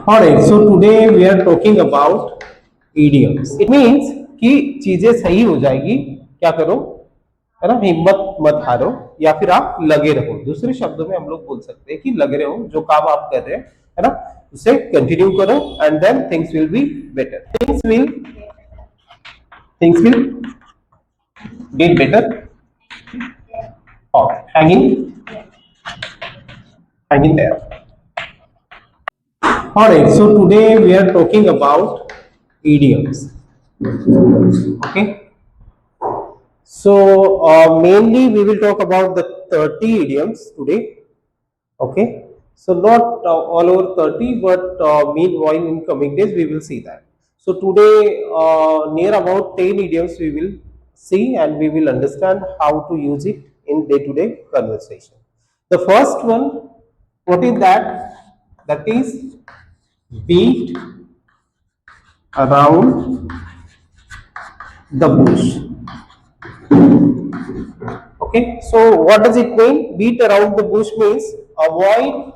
Alright, so today we are talking about idioms. It means कि चीजें सही हो जाएगी, क्या करो, है ना, हिम्मत मत हारो या फिर आप लगे रहो। दूसरे शब्दों में हम लोग बोल सकते हैं कि लगे रहो, जो काम आप कर रहे हैं, है ना, उसे कंटिन्यू करो and then things will be better. Things will get better. Hanging there. Alright, so today we are talking about idioms. Okay. So mainly we will talk about the 30 idioms today. Okay. So not all over 30, but meanwhile in coming days we will see that. So today near about 10 idioms we will see and we will understand how to use it in day-to-day conversation. The first one, what is that? That is beat around the bush. Okay, so what does it mean? Beat around the bush means avoid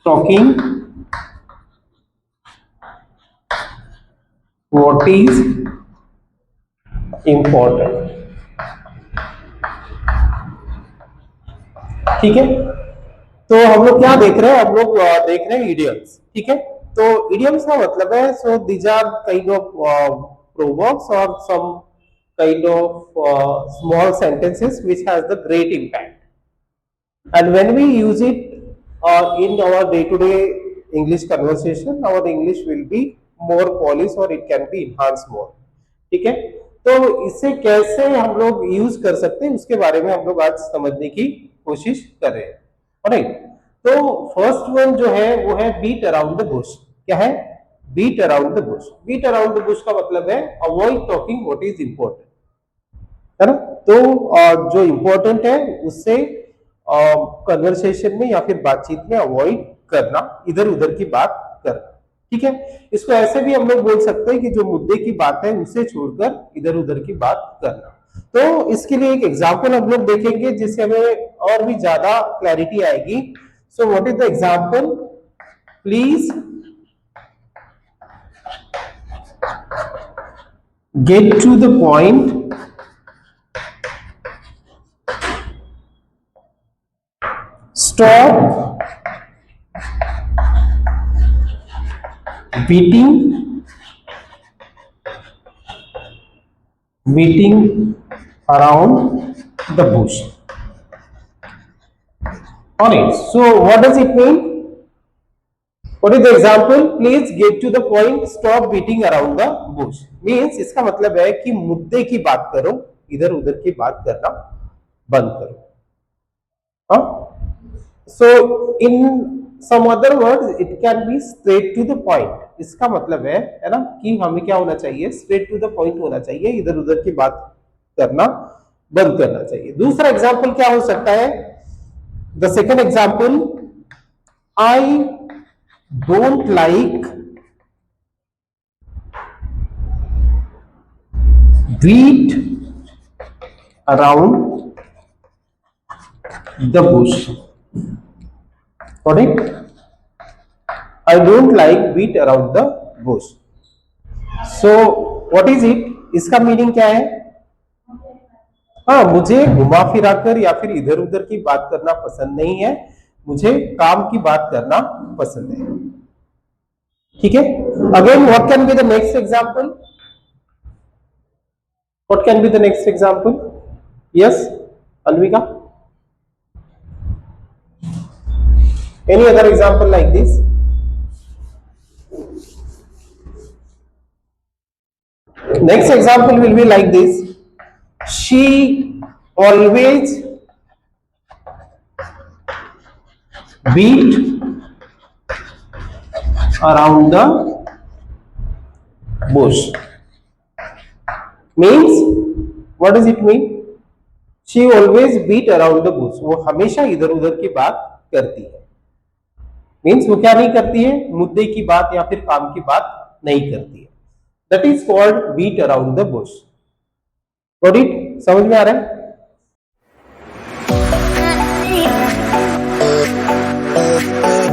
talking what is important. ठीक है, तो हम लोग क्या देख रहे हैं? हम लोग देख रहे हैं इडियम्स। ठीक है, तो इडियम्स का मतलब है, so these are kind of proverbs or some kind of small sentences which has the great impact, and when we use it in our day-to-day English conversation, our English will be more polished or it can be enhanced more. ठीक है, तो इसे कैसे हम लोग use कर सकते हैं उसके बारे में हम लोग आज समझने की कोशिश कर रहे हैं। ऑलराइट, तो फर्स्ट वन जो है वो है बीट अराउंड द बुश। क्या है? Beat around the bush. Beat around the bush का मतलब है avoid talking what is important, है ना। तो जो इंपॉर्टेंट है उससे कन्वर्सेशन में या फिर बातचीत में अवॉइड करना, इधर उधर की बात करना। ठीक है, इसको ऐसे भी हम लोग बोल सकते हैं कि जो मुद्दे की बात है उसे छोड़कर इधर उधर की बात करना। तो इसके लिए एक एग्जांपल हम लोग देखेंगे जिससे हमें और भी ज्यादा क्लैरिटी आएगी। So what is the example? Please get to the point, stop beating around the bush. Alright, so what does it mean? What is the example? Please get to the point, stop beating around the bush. Means इसका मतलब है कि मुद्दे की बात करो, इधर उधर की बात करना बंद करो। हाँ, so in some other words it can be straight to the point. इसका मतलब है ना, कि हमें क्या होना चाहिए? straight to the point होना चाहिए, इधर उधर की बात करना बंद करना चाहिए। दूसरा एग्जांपल क्या हो सकता है? The second example, I don't like beat around the bush. Got it? I don't like beat around the bush. So what is it? इसका मीनिंग क्या है? हाँ, मुझे घुमा फिरा कर या फिर इधर उधर की बात करना पसंद नहीं है, मुझे काम की बात करना पसंद है। ठीक है, again what can be the next example? What can be the next example? Yes Anvika, any other example like this? Next example will be like this: she always beat around the bush. Means what does it mean? She always beat around the bush. वो हमेशा इधर उधर की बात करती है। Means वो क्या नहीं करती है? मुद्दे की बात या फिर काम की बात नहीं करती है। That is called beat around the bush. Got it? समझ में आ रहा है?